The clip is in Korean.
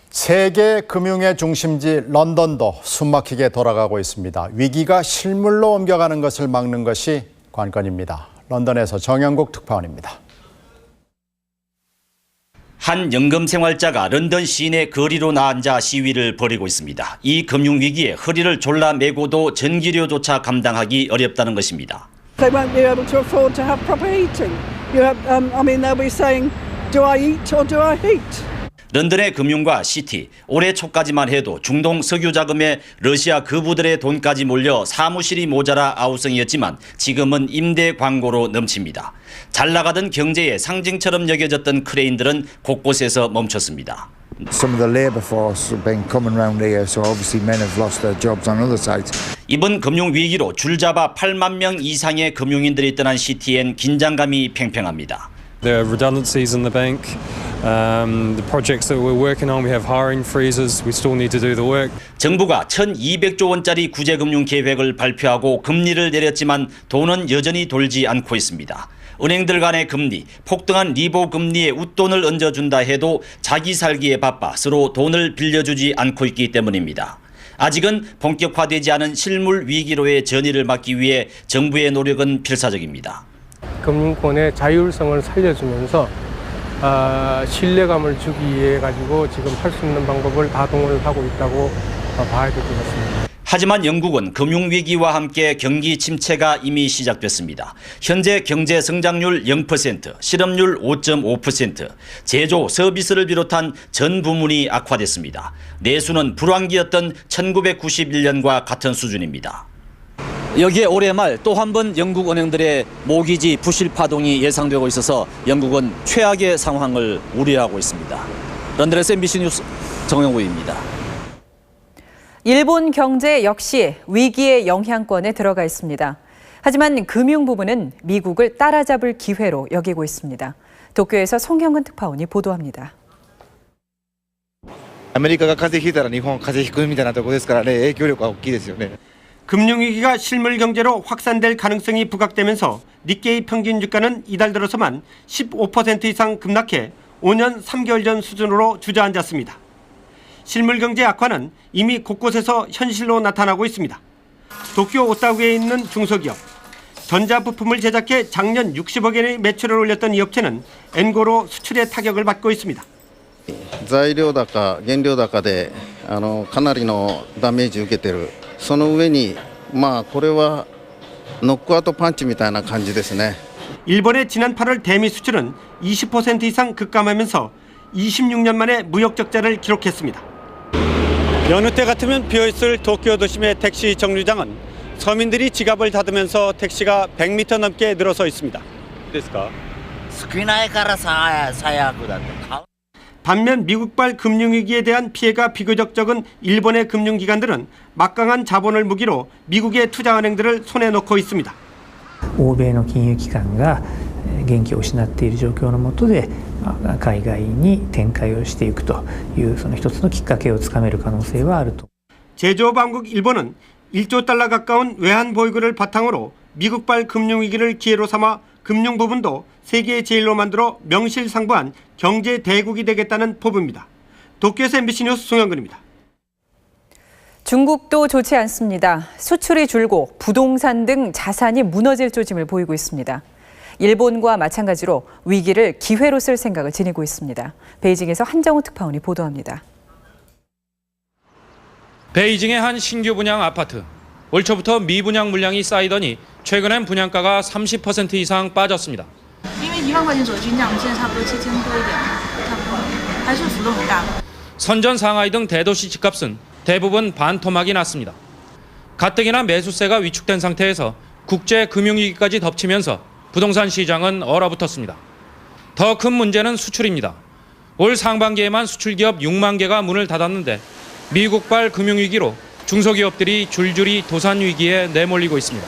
세계 금융의 중심지 런던도 숨막히게 돌아가고 있습니다. 위기가 실물로 옮겨가는 것을 막는 것이 관건입니다. 런던에서 정영국 특파원입니다. 한 연금생활자가 런던 시내 거리로 나앉아 시위를 벌이고 있습니다. 이 금융위기에 허리를 졸라매고도 전기료조차 감당하기 어렵다는 것입니다. They won't be able to afford to have proper heating. They'll be saying, do I eat or do I heat? 런던의 금융과 시티, 올해 초까지만 해도 중동 석유 자금에 러시아 거부들의 돈까지 몰려 사무실이 모자라 아우성이었지만 지금은 임대 광고로 넘칩니다. 잘 나가던 경제의 상징처럼 여겨졌던 크레인들은 곳곳에서 멈췄습니다. Some of the labour force have been coming around here, so obviously men have lost their jobs on other sides. 이번 금융위기로 줄잡아 8만 명 이상의 금융인들이 떠난 시티엔 긴장감이 팽팽합니다. There are redundancies in the bank. The projects that we're working on, we have hiring freezes. We still need to do the work. 정부가 1,200조 원짜리 구제금융 계획을 발표하고 금리를 내렸지만 돈은 여전히 돌지 않고 있습니다. 은행들 간의 금리, 폭등한 리보 금리에 웃돈을 얹어준다 해도 자기 살기에 바빠 서로 돈을 빌려주지 않고 있기 때문입니다. 아직은 본격화되지 않은 실물 위기로의 전이를 막기 위해 정부의 노력은 필사적입니다. 금융권의 자율성을 살려주면서 신뢰감을 주기 위해 가지고 지금 할 수 있는 방법을 다동을 하고 있다고 봐야 될 것 같습니다. 하지만 영국은 금융위기와 함께 경기 침체가 이미 시작됐습니다. 현재 경제 성장률 0%, 실업률 5.5%, 제조, 서비스를 비롯한 전 부문이 악화됐습니다. 내수는 불황기였던 1991년과 같은 수준입니다. 여기에 올해 말 또 한 번 영국 은행들의 모기지 부실 파동이 예상되고 있어서 영국은 최악의 상황을 우려하고 있습니다. 런던에서 MBC 뉴스 정영국입니다. 일본 경제 역시 위기의 영향권에 들어가 있습니다. 하지만 금융 부분은 미국을 따라잡을 기회로 여기고 있습니다. 도쿄에서 송형근 특파원이 보도합니다. アメリカが風邪ひいたら日本風邪ひくみたいなところですからね、影響力は大きいですよね. 금융위기가 실물 경제로 확산될 가능성이 부각되면서 니케이 평균 주가는 이달 들어서만 15% 이상 급락해 5년 3개월 전 수준으로 주저앉았습니다. 실물 경제 악화는 이미 곳곳에서 현실로 나타나고 있습니다. 도쿄 오타구에 있는 중소기업. 전자부품을 제작해 작년 60억 엔의 매출을 올렸던 이 업체는 엔고로 수출에 타격을 받고 있습니다. 材料高、原料高でかなりのダメージを受けている。その上にこれはノックアウトパンチみたいな感じですね. 일본의 지난 8월 대미 수출은 20% 이상 급감하면서 26년 만에 무역 적자를 기록했습니다. 여느 때 같으면 비어있을 도쿄 도심의 택시 정류장은 서민들이 지갑을 닫으면서 택시가 100m 넘게 늘어서 있습니다. 반면 미국발 금융위기에 대한 피해가 비교적 적은 일본의 금융기관들은 막강한 자본을 무기로 미국의 투자은행들을 손에 놓고 있습니다. 欧米の金融機関が元気を失っている状況の下で海外に展開をしていくというその一つのきっかけをつかめる可能性はあると. 제조업왕국 일본은 1조 달러 가까운 외환 보유고를 바탕으로 미국발 금융위기를 기회로 삼아 금융 부분도 세계 제일로 만들어 명실상부한 경제 대국이 되겠다는 포부입니다. 도쿄에서 MBC 뉴스 송영근입니다. 중국도 좋지 않습니다. 수출이 줄고 부동산 등 자산이 무너질 조짐을 보이고 있습니다. 일본과 마찬가지로 위기를 기회로 쓸 생각을 지니고 있습니다. 베이징에서 한정우 특파원이 보도합니다. 베이징의 한 신규 분양 아파트. 올 초부터 미분양 물량이 쌓이더니 최근엔 분양가가 30% 이상 빠졌습니다. 선전 상하이 등 대도시 집값은 대부분 반토막이 났습니다. 가뜩이나 매수세가 위축된 상태에서 국제 금융위기까지 덮치면서 부동산 시장은 얼어붙었습니다. 더 큰 문제는 수출입니다. 올 상반기에만 수출기업 6만 개가 문을 닫았는데 미국발 금융위기로 중소기업들이 줄줄이 도산 위기에 내몰리고 있습니다.